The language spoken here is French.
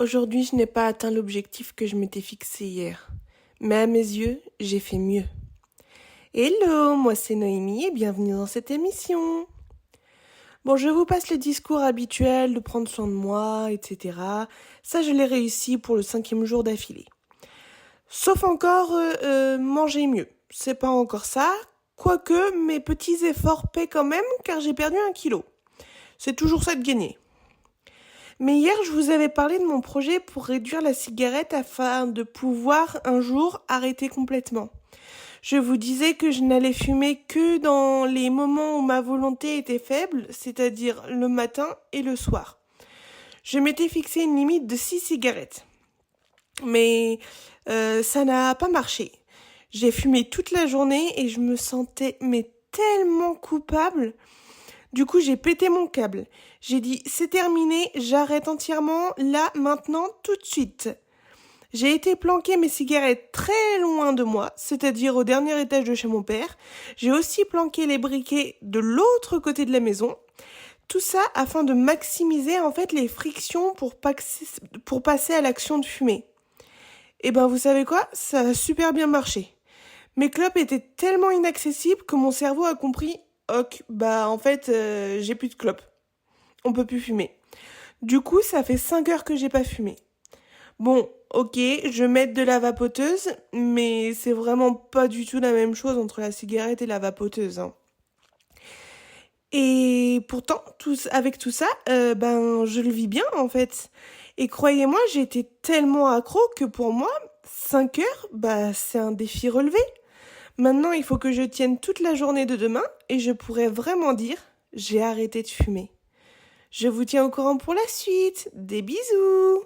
Aujourd'hui, je n'ai pas atteint l'objectif que je m'étais fixé hier. Mais à mes yeux, j'ai fait mieux. Hello, moi c'est Noémie et bienvenue dans cette émission. Bon, je vous passe le discours habituel de prendre soin de moi, etc. Ça, je l'ai réussi pour le 5e jour d'affilée. Sauf encore manger mieux. C'est pas encore ça, quoique mes petits efforts paient quand même car j'ai perdu 1 kilo. C'est toujours ça de gagner. Mais hier, je vous avais parlé de mon projet pour réduire la cigarette afin de pouvoir un jour arrêter complètement. Je vous disais que je n'allais fumer que dans les moments où ma volonté était faible, c'est-à-dire le matin et le soir. Je m'étais fixé une limite de 6 cigarettes. Mais ça n'a pas marché. J'ai fumé toute la journée et je me sentais tellement coupable. Du coup, j'ai pété mon câble. J'ai dit, c'est terminé, j'arrête entièrement, là, maintenant, tout de suite. J'ai été planquer mes cigarettes très loin de moi, c'est-à-dire au dernier étage de chez mon père. J'ai aussi planqué les briquets de l'autre côté de la maison. Tout ça afin de maximiser en fait les frictions pour passer à l'action de fumer. Et ben vous savez quoi, ça a super bien marché. Mes clopes étaient tellement inaccessibles que mon cerveau a compris ok, bah en fait, j'ai plus de clopes. On peut plus fumer. Du coup, ça fait 5 heures que j'ai pas fumé. Bon, ok, je mets de la vapoteuse, mais c'est vraiment pas du tout la même chose entre la cigarette et la vapoteuse. Hein. Et pourtant, avec tout ça, je le vis bien en fait. Et croyez-moi, j'étais tellement accro que pour moi, 5 heures, c'est un défi relevé. Maintenant, il faut que je tienne toute la journée de demain et je pourrais vraiment dire j'ai arrêté de fumer. Je vous tiens au courant pour la suite. Des bisous!